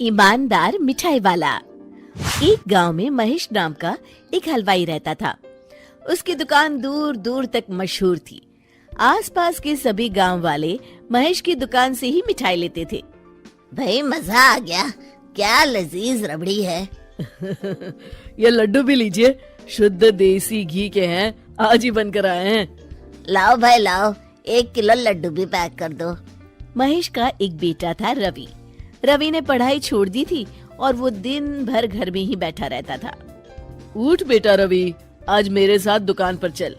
ईमानदार मिठाई वाला। एक गांव में महेश नाम का एक हलवाई रहता था। उसकी दुकान दूर दूर तक मशहूर थी। आसपास के सभी गांव वाले महेश की दुकान से ही मिठाई लेते थे। भाई मजा आ गया, क्या लजीज रबड़ी है। ये लड्डू भी लीजिए, शुद्ध देसी घी के हैं, आज ही बनकर आए हैं। लाओ भाई लाओ, 1 किलो लड्डू भी पैक कर दो। महेश का एक बेटा था रवि। रवि ने पढ़ाई छोड़ दी थी और वो दिन भर घर में ही बैठा रहता था। उठ बेटा रवि, आज मेरे साथ दुकान पर चल।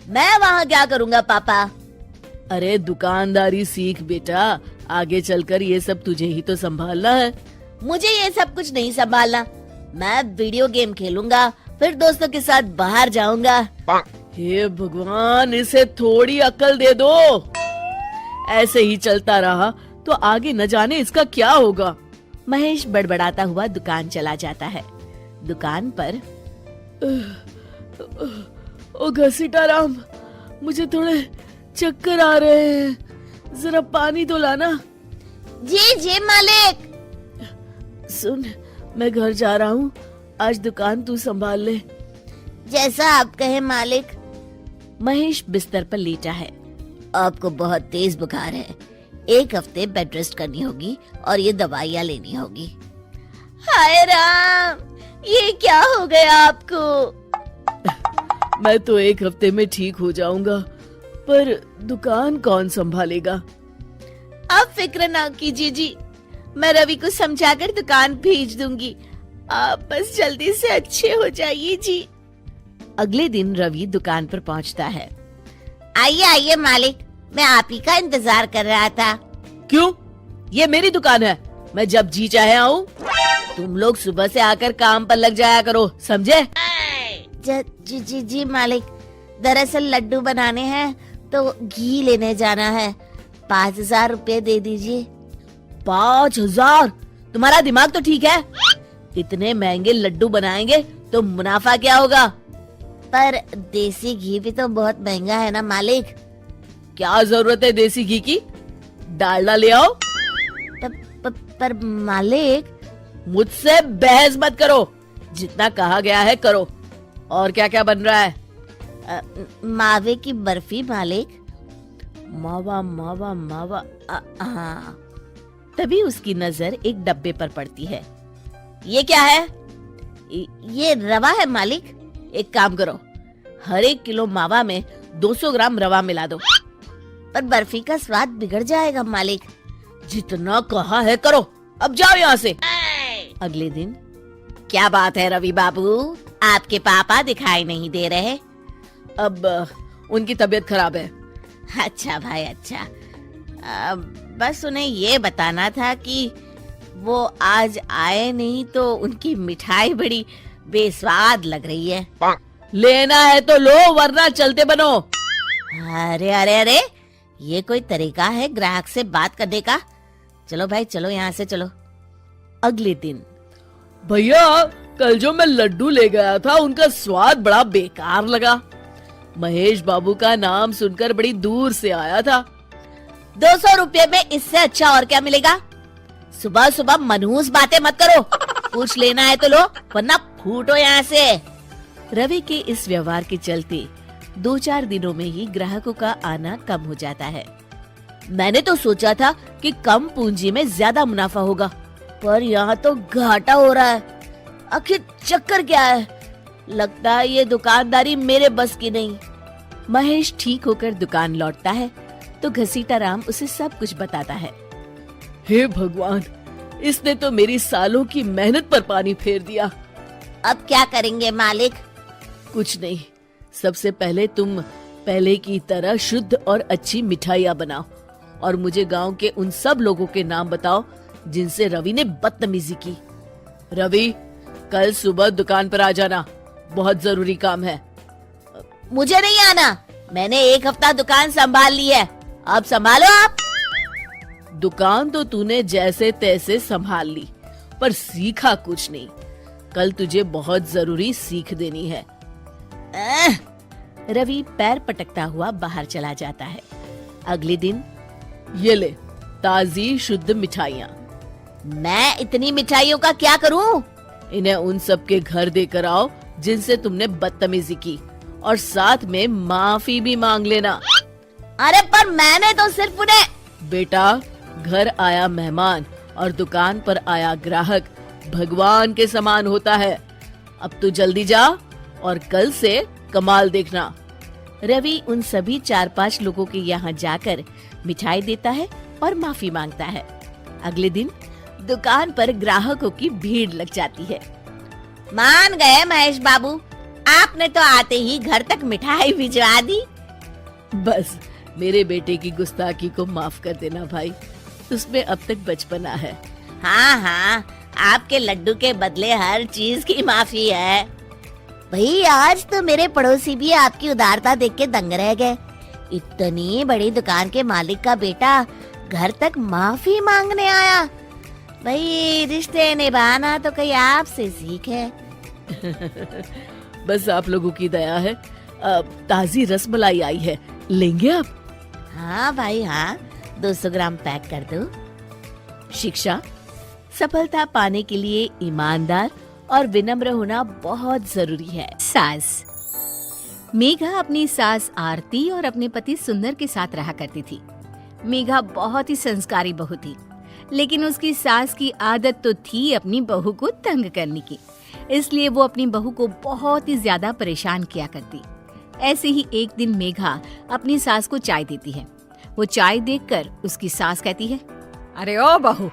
मैं वहाँ क्या करूँगा पापा? अरे दुकानदारी सीख बेटा, आगे चलकर ये सब तुझे ही तो संभालना है। मुझे ये सब कुछ नहीं संभालना। मैं वीडियो गेम खेलूंगा, फिर दोस्तों के साथ बाहर जाऊंगा। हे भगवान, इसे थोड़ी अक्ल दे दो। ऐसे ही चलता रहा तो आगे न जाने इसका क्या होगा। महेश बड़बड़ाता हुआ दुकान चला जाता है। दुकान पर ओ घसीटाराम, मुझे थोड़े चक्कर आ रहे हैं, जरा पानी तो लाना। जी जी मालिक। सुन, मैं घर जा रहा हूँ, आज दुकान तू संभाल ले। जैसा आप कहे मालिक। महेश बिस्तर पर लेटा है। आपको बहुत तेज बुखार है, 1 हफ्ते बेड रेस्ट करनी होगी और ये दवाइयाँ लेनी होगी। हाय राम, ये क्या हो गया आपको? मैं तो 1 हफ्ते में ठीक हो जाऊंगा, पर दुकान कौन संभालेगा? आप फिक्र ना कीजिए जी, मैं रवि को समझाकर दुकान भेज दूंगी। आप बस जल्दी से अच्छे हो जाइए जी। अगले दिन रवि दुकान पर पहुंचता है। आइए आइए मालिक, मैं आप ही का इंतजार कर रहा था। क्यों? ये मेरी दुकान है, मैं जब जी चाहे आऊँ। तुम लोग सुबह से आकर काम पर लग जाया करो, समझे? जी जी जी मालिक, दरअसल लड्डू बनाने हैं तो घी लेने जाना है, 5,000 रुपए दे दीजिए। 5,000? तुम्हारा दिमाग तो ठीक है? इतने महंगे लड्डू बनाएंगे तो मुनाफा क्या होगा? पर देसी घी भी तो बहुत महंगा है ना मालिक। क्या जरूरत है देसी घी की? डालडा ले आओ। पर मालिक। मुझसे बहस मत करो, जितना कहा गया है करो। और क्या क्या बन रहा है? मावे की बर्फी मालिक। मावा मावा मावा। हाँ। तभी उसकी नजर एक डब्बे पर पड़ती है। ये क्या है? ये रवा है मालिक। एक काम करो, हर 1 किलो मावा में 200 ग्राम रवा मिला दो। पर बर्फी का स्वाद बिगड़ जाएगा मालिक। जितना कहा है करो, अब जाओ यहाँ से। अगले दिन। क्या बात है रवि बाबू, आपके पापा दिखाई नहीं दे रहे? अब उनकी तबीयत खराब है। अच्छा भाई अच्छा। बस उन्हें ये बताना था कि वो आज आए नहीं तो उनकी मिठाई बड़ी बेस्वाद लग रही है। लेना है तो लो, वरना चलते बनो। अरे अरे अरे, ये कोई तरीका है ग्राहक से बात करने का? चलो भाई चलो, यहाँ से चलो। अगले दिन। भैया, कल जो मैं लड्डू ले गया था उनका स्वाद बड़ा बेकार लगा। महेश बाबू का नाम सुनकर बड़ी दूर से आया था। 200 रुपए में इससे अच्छा और क्या मिलेगा? सुबह सुबह मनहूस बातें मत करो। कुछ लेना है तो लो, वरना फूटो यहाँ से। रवि के इस व्यवहार के चलते 2-4 दिनों में ही ग्राहकों का आना कम हो जाता है। मैंने तो सोचा था कि कम पूंजी में ज्यादा मुनाफा होगा, पर यहाँ तो घाटा हो रहा है। आखिर चक्कर क्या है? लगता है ये दुकानदारी मेरे बस की नहीं। महेश ठीक होकर दुकान लौटता है तो घसीटाराम उसे सब कुछ बताता है। हे भगवान, इसने तो मेरी सालों की मेहनत पर पानी फेर दिया। अब क्या करेंगे मालिक? कुछ नहीं, सबसे पहले तुम पहले की तरह शुद्ध और अच्छी मिठाइयाँ बनाओ और मुझे गांव के उन सब लोगों के नाम बताओ जिनसे रवि ने बदतमीजी की। रवि, कल सुबह दुकान पर आ जाना, बहुत जरूरी काम है। मुझे नहीं आना, मैंने 1 हफ्ता दुकान संभाल ली है, अब संभालो आप। दुकान तो तूने जैसे तैसे संभाल ली, पर सीखा कुछ नहीं। कल तुझे बहुत जरूरी सीख देनी है। रवि पैर पटकता हुआ बाहर चला जाता है। अगले दिन। ये ले, ताजी शुद्ध मिठाइयाँ। मैं इतनी मिठाइयों का क्या करूं? इन्हें उन सब के घर देकर आओ जिनसे तुमने बदतमीजी की, और साथ में माफी भी मांग लेना। अरे पर मैंने तो सिर्फ उन्हें। बेटा, घर आया मेहमान और दुकान पर आया ग्राहक भगवान के समान होता है। अब तू जल्दी जा और कल से कमाल देखना। रवि उन सभी 4-5 लोगों के यहाँ जाकर मिठाई देता है और माफी मांगता है। अगले दिन दुकान पर ग्राहकों की भीड़ लग जाती है। मान गए महेश बाबू, आपने तो आते ही घर तक मिठाई भिजवा दी। बस मेरे बेटे की गुस्ताखी को माफ कर देना भाई, उसमें अब तक बचपना है। हाँ हाँ, आपके लड्डू के बदले हर चीज की माफी है। भाई आज तो मेरे पड़ोसी भी आपकी उदारता देख के दंग रह गए। इतनी बड़ी दुकान के मालिक का बेटा घर तक माफी मांगने आया। भाई रिश्ते निभाना तो कहीं आपसे सीख है। बस आप लोगों की दया है। ताजी रसमलाई आई है, लेंगे आप? हाँ भाई हाँ, 200 ग्राम पैक कर दो। शिक्षा, सफलता पाने के लिए ईमानदार और विनम्र होना बहुत जरूरी है। सास। मेघा अपनी सास आरती और अपने पति सुंदर के साथ रहा करती थी। मेघा बहुत ही संस्कारी बहू थी, लेकिन उसकी सास की आदत तो थी अपनी बहू को तंग करने की, इसलिए वो अपनी बहू को बहुत ही ज्यादा परेशान किया करती। ऐसे ही एक दिन मेघा अपनी सास को चाय देती है। वो चाय देखकर उसकी सास कहती है, अरे ओ बहू,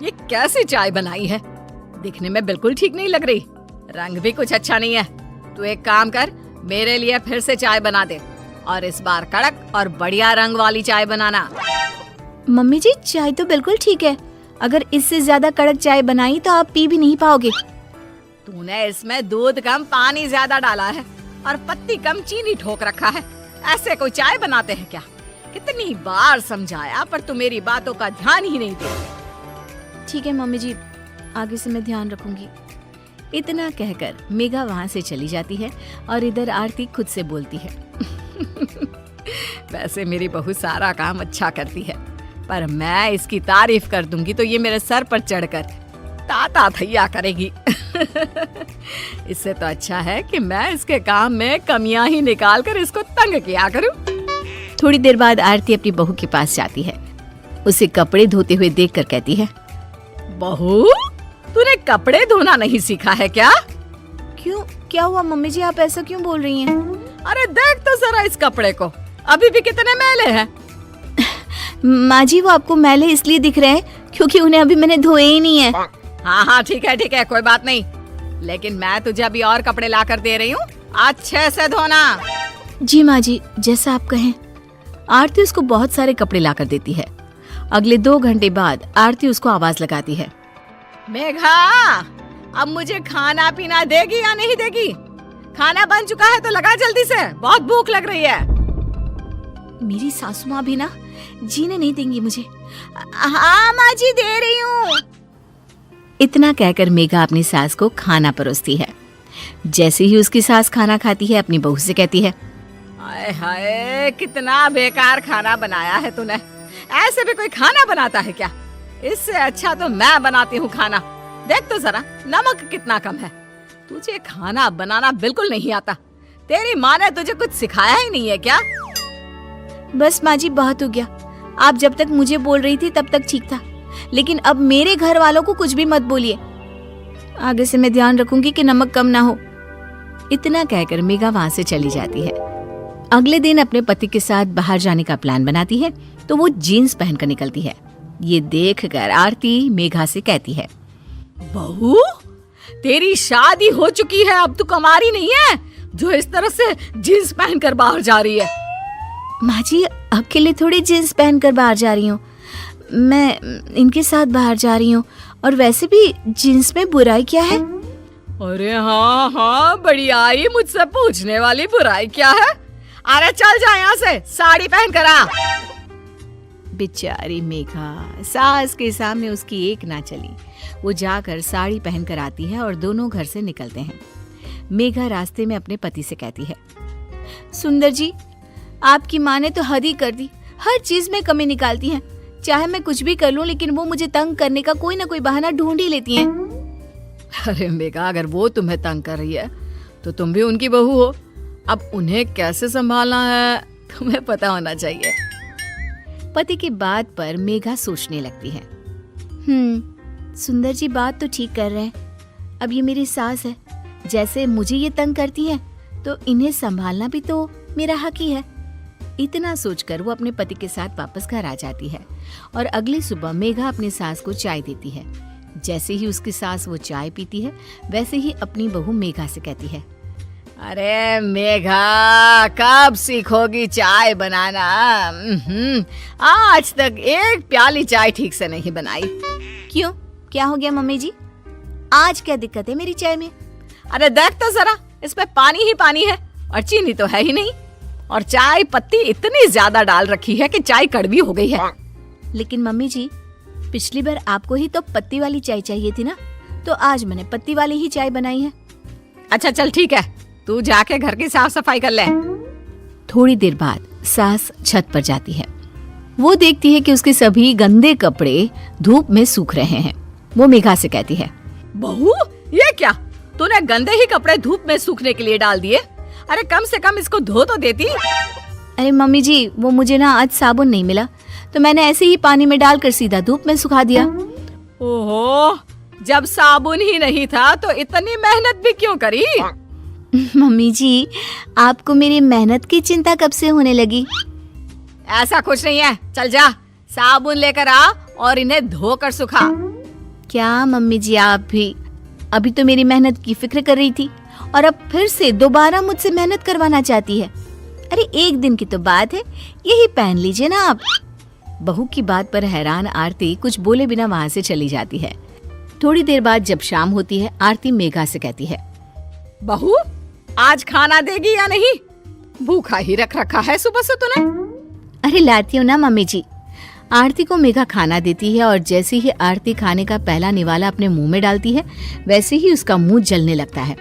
ये कैसी चाय बनाई है? दिखने में बिल्कुल ठीक नहीं लग रही, रंग भी कुछ अच्छा नहीं है। तू एक काम कर, मेरे लिए फिर से चाय बना दे, और इस बार कड़क और बढ़िया रंग वाली चाय बनाना। मम्मी जी चाय तो बिल्कुल ठीक है, अगर इससे ज्यादा कड़क चाय बनाई तो आप पी भी नहीं पाओगे। तूने इसमें दूध कम पानी ज्यादा डाला है और पत्ती कम चीनी ठोक रखा है। ऐसे कोई चाय बनाते हैं क्या? कितनी बार समझाया पर तू मेरी बातों का ध्यान ही नहीं देती। ठीक है मम्मी जी, आगे से मैं ध्यान रखूंगी। इतना कहकर मेघा वहाँ से चली जाती है और इधर आरती खुद से बोलती है, वैसे मेरी बहू सारा काम अच्छा करती है, पर मैं इसकी तारीफ कर दूंगी तो ये मेरे सर पर चढ़कर ताता थैया करेगी। इससे तो अच्छा है कि मैं इसके काम में कमियां ही निकाल कर इसको तंग किया करूं। थोड़ी देर बाद आरती अपनी बहू के पास जाती है। उसे कपड़े धोते हुए देखकर कहती है, बहू, तूने कपड़े धोना नहीं सीखा है क्या? क्यों, क्या हुआ मम्मी जी, आप ऐसा क्यों बोल रही हैं? अरे देख तो जरा इस कपड़े को, अभी भी कितने मैले हैं। माँ जी वो आपको मैले इसलिए दिख रहे हैं क्योंकि उन्हें अभी मैंने धोए ही नहीं है। हाँ हाँ ठीक है, कोई बात नहीं, लेकिन मैं तुझे अभी और कपड़े ला कर दे रही हूँ, अच्छे से धोना। जी माँ जी, जैसा आप कहें। आरती उसको बहुत सारे कपड़े ला कर देती है। अगले 2 घंटे बाद आरती उसको आवाज लगाती है, मेघा, अब मुझे खाना पीना देगी या नहीं देगी? खाना बन चुका है तो लगा जल्दी से, बहुत भूख लग रही है। मेरी सासू माँ भी ना जीने नहीं देंगी मुझे। हाँ माँ जी, दे रही हूँ। इतना कहकर मेघा अपनी सास को खाना परोसती है। जैसे ही उसकी सास खाना खाती है, अपनी बहू से कहती है, हाय हाय, कितना बेकार खाना बनाया है तूने। ऐसे भी कोई खाना बनाता है क्या? इससे अच्छा तो मैं बनाती हूँ खाना। देख तो जरा नमक कितना कम है। तुझे खाना बनाना बिल्कुल नहीं आता। तेरी माँ ने तुझे कुछ सिखाया ही नहीं है क्या? बस माँ जी, बहुत हो गया। आप जब तक मुझे बोल रही थी तब तक ठीक था, लेकिन अब मेरे घर वालों को कुछ भी मत बोलिए। आगे से मैं ध्यान रखूंगी कि नमक कम ना हो। इतना कहकर मेघा वहाँ से चली जाती है। अगले दिन अपने पति के साथ बाहर जाने का प्लान बनाती है तो वो जीन्स पहनकर निकलती है। ये देखकर आरती मेघा से कहती है, बहू, तेरी शादी हो चुकी है, अब तू कुंवारी नहीं है जो इस तरह से जीन्स पहनकर बाहर जा रही है। माँ जी, आपके लिए थोड़ी जीन्स पहनकर बाहर जा रही हूँ, मैं इनके साथ बाहर जा रही हूँ। और वैसे भी जीन्स में बुराई क्या है? अरे हाँ हाँ, बढ़िया ही मुझसे पूछने वाली, बुराई क्या है? अरे चल जा यहाँ से, साड़ी पहन कर आ। बेचारी मेघा, सास के सामने उसकी एक ना चली। वो जाकर साड़ी पहनकर आती है और दोनों घर से निकलते हैं। मेघा रास्ते में अपने पति से कहती है, सुंदर जी, आपकी माँ ने तो हद ही कर दी, हर चीज में कमी निकालती हैं। चाहे मैं कुछ भी कर लूं, लेकिन वो मुझे तंग करने का कोई ना कोई बहाना ढूंढ ही लेती हैं। अरे मेघा, अगर वो तुम्हें तंग कर रही है तो तुम भी उनकी बहू हो। अब उन्हें कैसे संभालना है तुम्हें पता होना चाहिए। पति की बात पर मेघा सोचने लगती है। सुंदर जी बात तो ठीक कर रहे हैं। अब ये मेरी सास है, जैसे मुझे ये तंग करती है तो इन्हें संभालना भी तो मेरा हक ही है। इतना सोचकर वो अपने पति के साथ वापस घर आ जाती है और अगली सुबह मेघा अपनी सास को चाय देती है। जैसे ही उसकी सास वो चाय पीती है, वैसे ही अपनी बहू मेघा से कहती है, अरे मेघा, कब सीखोगी चाय बनाना? आज तक एक प्याली चाय ठीक से नहीं बनाई। क्यों, क्या हो गया मम्मी जी? आज क्या दिक्कत है मेरी चाय में? अरे देख तो जरा, इसमें पानी ही पानी है और चीनी तो है ही नहीं, और चाय पत्ती इतनी ज्यादा डाल रखी है कि चाय कड़वी हो गई है। लेकिन मम्मी जी, पिछली बार आपको ही तो पत्ती वाली चाय चाहिए थी ना, तो आज मैंने पत्ती वाली ही चाय बनाई है। अच्छा चल ठीक है, तू जाके घर की साफ सफाई कर ले। थोड़ी देर बाद सास छत पर जाती है। वो देखती है कि उसके सभी गंदे कपड़े धूप में सूख रहे हैं। वो मेघा से कहती है, बहू, ये क्या, तूने गंदे ही कपड़े धूप में सूखने के लिए डाल दिए? अरे कम से कम इसको धो तो देती। अरे मम्मी जी, वो मुझे ना आज साबुन नहीं मिला, तो मैंने ऐसे ही पानी में डालकर सीधा धूप में सुखा दिया। ओहो, जब साबुन ही नहीं था तो इतनी मेहनत भी क्यों करी? मम्मी जी, आपको मेरी मेहनत की चिंता कब से होने लगी? ऐसा कुछ नहीं है, चल जा साबुन लेकर आ और इन्हें धोकर सुखा। क्या मम्मी जी, आप भी अभी तो मेरी मेहनत की फिक्र कर रही थी और अब फिर से दोबारा मुझसे मेहनत करवाना चाहती है। अरे एक दिन की तो बात है, यही पहन लीजिए ना आप। बहू की बात पर हैरान आरती कुछ बोले बिना वहाँ से चली जाती है। थोड़ी देर बाद जब शाम होती है, आरती मेघा से कहती है, बहू, आज खाना देगी या नहीं? भूखा ही रख रखा है सुबह से तूने। अरे लाती हूँ ना मम्मी जी। आरती को मेघा खाना देती है और जैसे ही आरती खाने का पहला निवाला अपने मुंह में डालती है, वैसे ही उसका मुंह जलने लगता है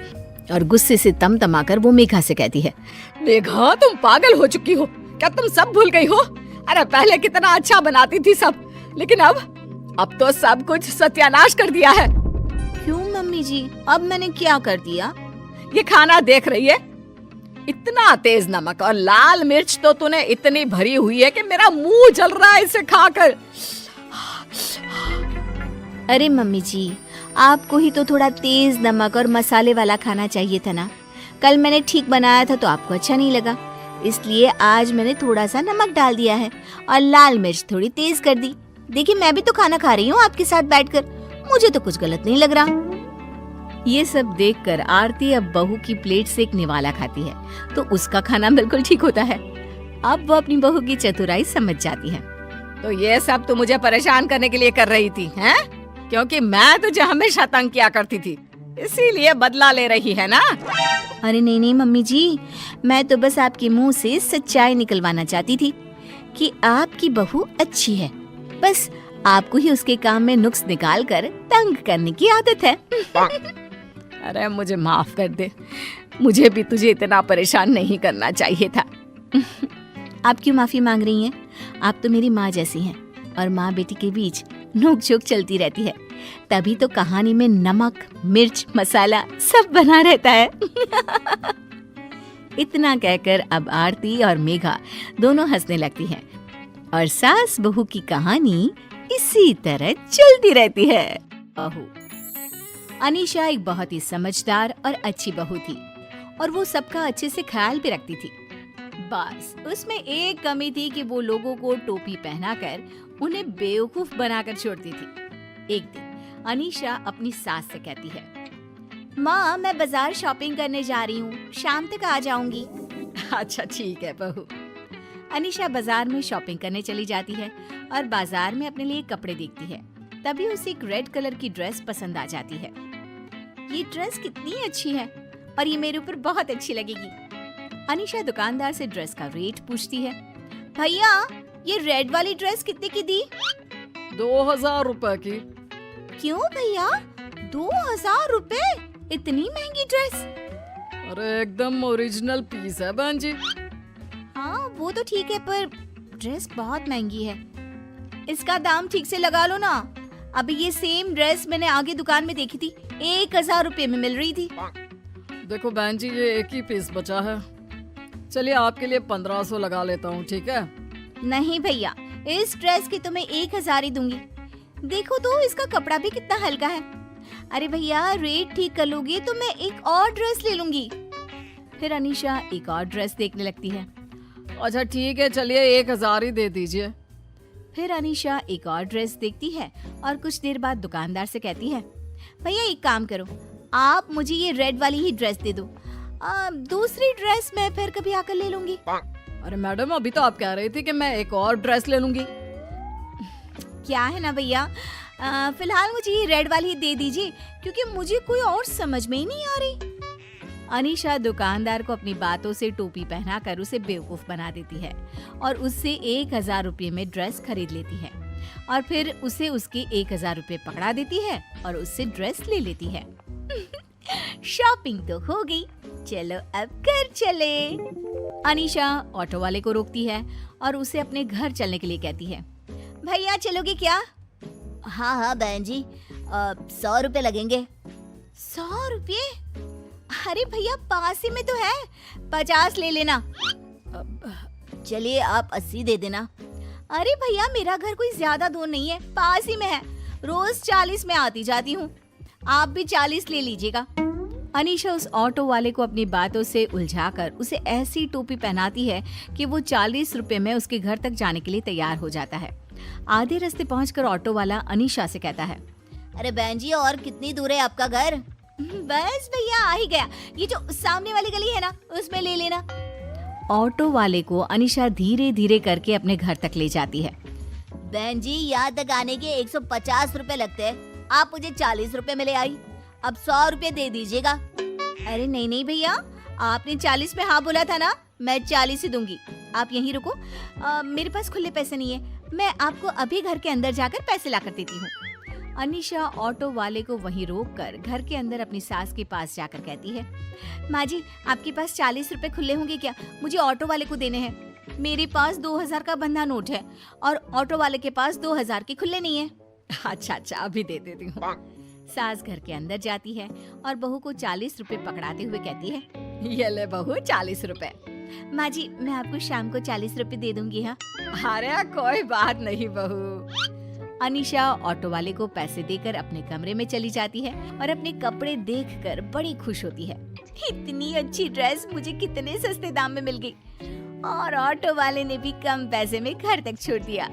और गुस्से से तमतमाकर वो मेघा से कहती है, मेघा, तुम पागल हो चुकी हो क्या? तुम सब भूल गई हो? अरे पहले कितना अच्छा बनाती थी सब, लेकिन अब तो सब कुछ सत्यानाश कर दिया है। क्यों मम्मी जी, अब मैंने क्या कर दिया? ये खाना देख रही है, इतना तेज नमक और लाल मिर्च तो तूने इतनी भरी हुई है कि मेरा मुंह जल रहा है इसे खाकर। अरे मम्मी जी, आपको ही तो थोड़ा तेज नमक और मसाले वाला खाना चाहिए था ना। कल मैंने ठीक बनाया था तो आपको अच्छा नहीं लगा, इसलिए आज मैंने थोड़ा सा नमक डाल दिया है और लाल मिर्च थोड़ी तेज कर दी। देखिए, मैं भी तो खाना खा रही हूँ आपके साथ बैठकर, मुझे तो कुछ गलत नहीं लग रहा। ये सब देखकर आरती अब बहू की प्लेट से एक निवाला खाती है तो उसका खाना बिल्कुल ठीक होता है। अब वो अपनी बहू की चतुराई समझ जाती है। तो ये सब तू मुझे परेशान करने के लिए कर रही थी, हैं? क्योंकि मैं तुझे हमेशा तंग किया करती थी, इसीलिए बदला ले रही है ना? अरे नहीं नहीं मम्मी जी, मैं तो बस आपके मुंह से सच्चाई निकलवाना चाहती थी कि आपकी बहू अच्छी है। बस आपको ही उसके काम में नुक्स निकाल कर तंग करने की आदत है। अरे मुझे माफ कर दे, मुझे भी तुझे इतना परेशान नहीं करना चाहिए था। आप क्यों माफी मांग रही हैं? आप तो मेरी माँ जैसी हैं और माँ बेटी के बीच नोक-झोंक चलती रहती है, तभी तो कहानी में नमक, मिर्च, मसाला सब बना रहता है। इतना कहकर अब आरती और मेघा दोनों हंसने लगती हैं और सास बहू की कहानी इसी तरह चलती रहती है। बहू अनीशा एक बहुत ही समझदार और अच्छी बहू थी और वो सबका अच्छे से ख्याल भी रखती थी। बस उसमें एक कमी थी कि वो लोगों को टोपी पहनाकर उन्हें बेवकूफ बनाकर छोड़ती थी। एक दिन अनीशा अपनी सास से कहती है, माँ, मैं बाजार शॉपिंग करने जा रही हूँ, शाम तक आ जाऊंगी। अच्छा ठीक है बहू। अनीशा बाजार में शॉपिंग करने चली जाती है और बाजार में अपने लिए कपड़े देखती है। तभी उसे एक रेड कलर की ड्रेस पसंद आ जाती है। ये ड्रेस कितनी अच्छी है और ये मेरे ऊपर बहुत अच्छी लगेगी। अनीशा दुकानदार से ड्रेस का रेट पूछती है। भैया, ये रेड वाली ड्रेस कितने की दी? 2000 रुपए की। क्यों भैया, 2000 रुपए? इतनी महंगी ड्रेस? अरे एकदम ओरिजिनल पीस है बहन जी। हाँ वो तो ठीक है, पर ड्रेस बहुत महंगी है। इसका दाम ठीक से लगा लो ना। अभी ये सेम ड्रेस मैंने आगे दुकान में देखी थी, 1000 रुपए में मिल रही थी। देखो बहन जी, ये एक ही पीस बचा है, चलिए आपके लिए 1500 लगा लेता हूँ, ठीक है? नहीं भैया, इस ड्रेस की तो मैं 1000 ही दूंगी। देखो तो इसका कपड़ा भी कितना हल्का है। अरे भैया, रेट ठीक कर लोगे तो मैं एक और ड्रेस ले लूंगी। फिर अनीशा एक और ड्रेस देखने लगती है। अच्छा ठीक है, चलिए 1000 ही दे दीजिए। फिर अनीशा एक और ड्रेस देखती है और कुछ देर बाद दुकानदार से कहती है, भैया एक काम करो, आप मुझे ये रेड वाली ही ड्रेस दे दो, दूसरी ड्रेस मैं फिर कभी आकर ले लूंगी। अरे मैडम, अभी तो आप कह रही थी कि मैं एक और ड्रेस ले लूंगी। क्या है ना भैया, फिलहाल मुझे ये रेड वाली ही दे दीजिए, क्योंकि मुझे कोई और समझ में ही नहीं आ रही। अनीशा दुकानदार को अपनी बातों से टोपी पहनाकर उसे बेवकूफ बना देती है और उससे 1000 रुपये में ड्रेस खरीद लेती है और फिर उसे उसके 1000 रुपये पकड़ा देती है और उससे ड्रेस ले लेती है। शॉपिंग तो हो गई, चलो अब घर चले। अनीशा ऑटो वाले को रोकती है और उसे अपने घर चलने के लिए कहती है, भैया चलोगे क्या? हाँ हाँ बहन जी, 100 रुपए लगेंगे। 100 रुपये? अरे भैया पास ही में तो है, 50 ले लेना। चलिए आप 80 दे देना। अरे भैया, मेरा घर कोई ज्यादा दूर नहीं है, पास ही में है, रोज 40 में आती जाती हूँ, आप भी 40 ले लीजिएगा। अनीशा उस ऑटो वाले को अपनी बातों से उलझाकर उसे ऐसी टोपी पहनाती है कि वो 40 रुपए में उसके घर तक जाने के लिए तैयार हो जाता है। आधे रास्ते पहुंचकर ऑटो वाला अनीशा से कहता है, अरे बहन जी, और कितनी दूर है आपका घर? बस भैया आ ही गया, ये जो सामने वाली गली है ना, उसमें ले लेना। ऑटो वाले को अनीशा धीरे धीरे करके अपने घर तक ले जाती है। बहन जी, यहाँ तक आने के 150 रुपए लगते हैं, आप मुझे 40 रुपए में ले आई, अब 100 रुपए दे दीजिएगा। अरे नहीं नहीं भैया, आपने 40 में हाँ बोला था ना, मैं 40 ही दूंगी, आप यहीं रुको। मेरे पास खुले पैसे नहीं है, मैं आपको अभी घर के अंदर जाकर पैसे ला कर देती हूँ। अनीशा ऑटो वाले को वहीं रोककर घर के अंदर अपनी सास के पास जाकर कहती है, माँ जी आपके पास 40 रुपए खुले होंगे क्या? मुझे ऑटो वाले को देने हैं। मेरे पास 2000 का बंधा नोट है और ऑटो वाले के पास 2000 के खुले नहीं है। अच्छा अच्छा, अभी दे देती हूँ। सास घर के अंदर जाती है और बहू को 40 रुपए पकड़ाते हुए कहती है, ये ले बहू 40 रुपए। माँ जी मैं आपको शाम को 40 रुपए दे दूंगी। हाँ अरे कोई बात नहीं बहू। अनीशा ऑटो वाले को पैसे देकर अपने कमरे में चली जाती है और अपने कपड़े देखकर बड़ी खुश होती है। इतनी अच्छी ड्रेस मुझे कितने सस्ते दाम में मिल गई और ऑटो वाले ने भी कम पैसे में घर तक छोड़ दिया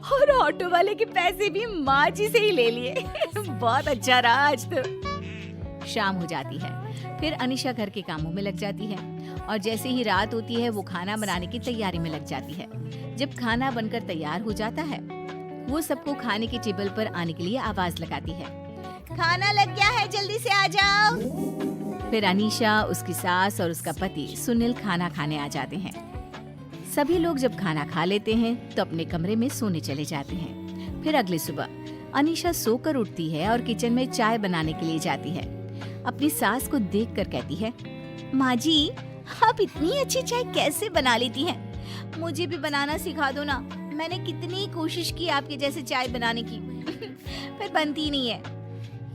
और ऑटो वाले के पैसे भी माँ जी से ही ले लिए। बहुत अच्छा रहा आज तो। शाम हो जाती है, फिर अनीशा घर के कामों में लग जाती है और जैसे ही रात होती है वो खाना बनाने की तैयारी में लग जाती है। जब खाना बनकर तैयार हो जाता है, वो सबको खाने की टेबल पर आने के लिए आवाज लगाती है, खाना लग गया है, जल्दी से आ जाओ। फिर अनीशा, उसकी सास और उसका पति सुनील खाना खाने आ जाते हैं। सभी लोग जब खाना खा लेते हैं तो अपने कमरे में सोने चले जाते हैं। फिर अगली सुबह अनीशा सोकर उठती है और किचन में चाय बनाने के लिए जाती है। अपनी सास को देखकर कहती है, माँ जी आप इतनी अच्छी चाय कैसे बना लेती हैं? मुझे भी बनाना सिखा दो ना, मैंने कितनी कोशिश की आपके जैसे चाय बनाने की फिर बनती नहीं है।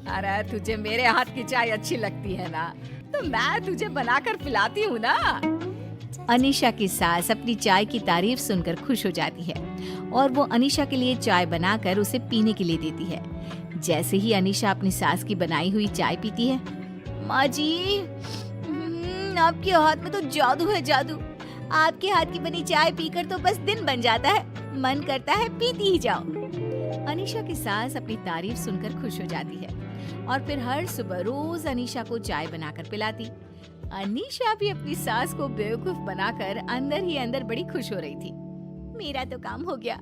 अरे तुझे मेरे हाथ की चाय अच्छी लगती है ना, तो मैं तुझे बनाकर पिलाती हूँ ना। अनीशा की सास अपनी चाय की तारीफ सुनकर खुश हो जाती है और वो अनीशा के लिए चाय बनाकर उसे पीने के लिए देती है। जैसे ही अनीशा अपनी सास की बनाई हुई चाय पीती है, माँ जी आपके हाथ में तो जादू है, जादू। आपके हाथ की बनी चाय पीकर तो बस दिन बन जाता है, मन करता है पीती ही जाओ। अनीशा की सास अपनी तारीफ सुनकर खुश हो जाती है और फिर हर सुबह रोज अनीशा को चाय बनाकर पिलाती। अनीशा भी अपनी सास को बेवकूफ बनाकर अंदर ही अंदर बड़ी खुश हो रही थी। मेरा तो काम हो गया,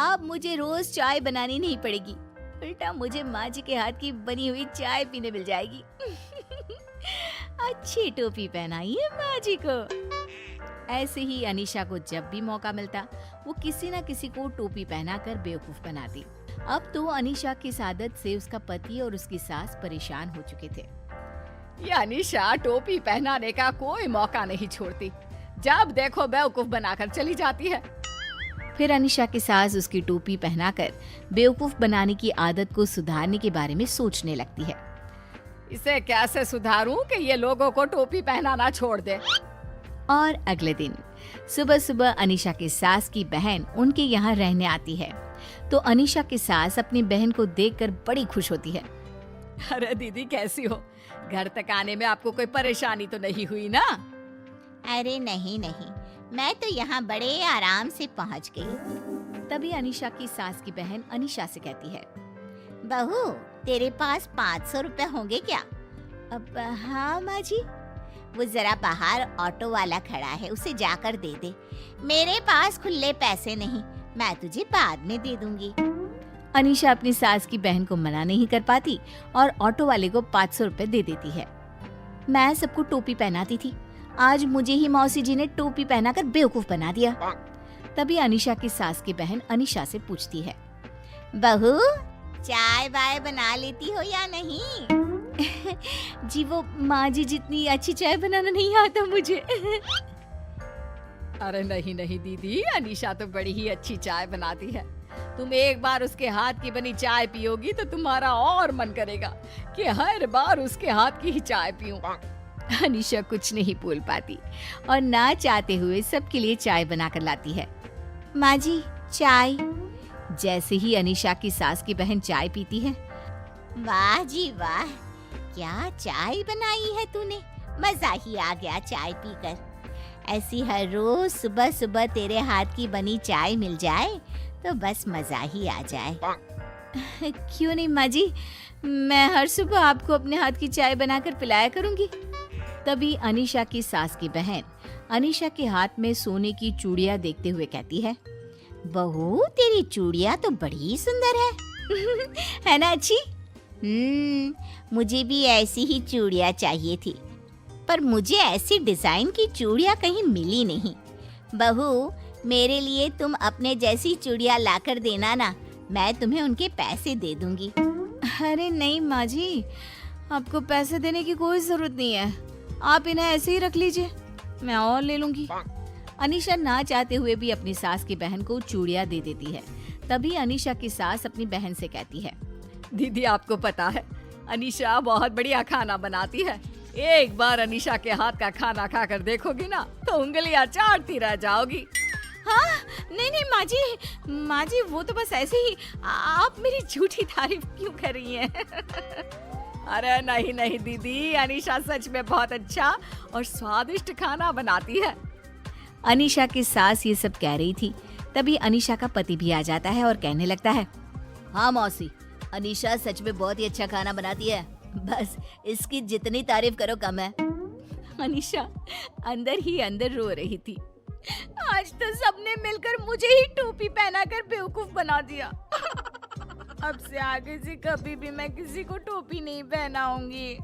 अब मुझे रोज चाय बनानी नहीं पड़ेगी, उल्टा मुझे माँ जी के हाथ की बनी हुई चाय पीने मिल जाएगी। अच्छी टोपी पहनाई है माँ जी को। ऐसे ही अनीशा को जब भी मौका मिलता वो किसी न किसी को टोपी पहनाकर बेवकूफ बनाती। अब तो अनीशा की इस आदत से उसका पति और उसकी सास परेशान हो चुके थे। ये अनीशा टोपी पहनाने का कोई मौका नहीं छोड़ती, जब देखो बेवकूफ बनाकर चली जाती है। फिर अनीशा की सास उसकी टोपी पहनाकर बेवकूफ बनाने की आदत को सुधारने के बारे में सोचने लगती है। इसे कैसे सुधारूं कि ये लोगों को टोपी पहनाना छोड़ दे। और अगले दिन सुबह सुबह अनीशा की सास की बहन उनके यहाँ रहने आती है, तो अनीशा की सास अपनी बहन को देखकर बड़ी खुश होती है। अरे दीदी कैसी हो? घर तक आने में आपको कोई परेशानी तो नहीं हुई ना? अरे नहीं नहीं, मैं तो यहाँ बड़े आराम से पहुँच गई। तभी अनीशा की सास की बहन अनीशा से कहती है, बहू तेरे पास 500 रुपए होंगे क्या? अब हाँ माँ जी। वो जरा बाहर ऑटो वाला खड़ा है, उसे जाकर दे दे। मेरे पास खुले पैसे नहीं, मैं तुझे बाद में दे दूंगी। अनीशा अपनी सास की बहन को मना नहीं कर पाती और ऑटो वाले को 500 रुपए दे देती है। मैं सबको टोपी पहनाती थी, आज मुझे ही मौसी जी ने टोपी पहनाकर बेवकूफ बना दिया। तभी अनीशा की सास की बहन अनीशा से पूछती है, बहू चाय वाय बना लेती हो या नहीं? जी वो माँ जी जितनी अच्छी चाय बनाना नहीं आता मुझे। अरे नहीं नहीं दीदी, अनीशा तो बड़ी ही अच्छी चाय बनाती है। तुम एक बार उसके हाथ की बनी चाय पियोगी तो तुम्हारा और मन करेगा कि हर बार उसके हाथ की ही चाय पीऊं। अनीशा कुछ नहीं बोल पाती और ना चाहते हुए सबके लिए चाय बनाकर लाती है। माँ जी चाय। जैसे ही अनीशा की सास की बहन चाय पीती है, वाह जी वाह, क्या चाय बनाई है तूने, मजा ही आ गया चाय पीकर। ऐसी हर रोज सुबह सुबह तेरे हाथ की बनी चाय मिल जाए तो बस मजा ही आ जाए। क्यों नहीं माँ जी, मैं हर सुबह आपको अपने हाथ की चाय बनाकर पिलाया करूंगी। तभी अनीशा की सास की बहन अनीशा के हाथ में सोने की चूड़ियां देखते हुए कहती है, बहू तेरी चूड़ियां तो बड़ी सुंदर है। है ना अच्छी? मुझे भी ऐसी ही चूड़ियां चाहिए थी, पर मुझे ऐसी डिजाइन की चूड़ियां कहीं मिली नहीं। बहू मेरे लिए तुम अपने जैसी चूड़ियां लाकर देना ना, मैं तुम्हें उनके पैसे दे दूंगी। अरे नहीं माँ जी, आपको पैसे देने की कोई जरूरत नहीं है, आप इन्हें ऐसे ही रख लीजिए, मैं और ले लूंगी। अनीशा ना चाहते हुए भी अपनी सास की बहन को चूड़ियां दे देती है। तभी अनीशा की सास अपनी बहन से कहती है, दीदी आपको पता है अनीशा बहुत बढ़िया खाना बनाती है। एक बार अनीशा के हाथ का खाना खाकर देखोगी ना तो उंगलियां चाटती रह जाओगी। हाँ नहीं माँ जी वो तो बस ऐसे ही, आप मेरी झूठी तारीफ क्यों कर रही हैं? अरे नहीं नहीं दीदी, अनीशा सच में बहुत अच्छा और स्वादिष्ट खाना बनाती है। अनीशा की सास ये सब कह रही थी, तभी अनीशा का पति भी आ जाता है और कहने लगता है, हाँ मौसी, अनीशा सच में बहुत ही अच्छा खाना बनाती है, बस इसकी जितनी तारीफ करो कम है। अनीशा अंदर ही अंदर रो रही थी, आज तो सबने मिलकर मुझे ही टोपी पहनाकर बेवकूफ बना दिया। अब से आगे से कभी भी मैं किसी को टोपी नहीं पहनाऊंगी।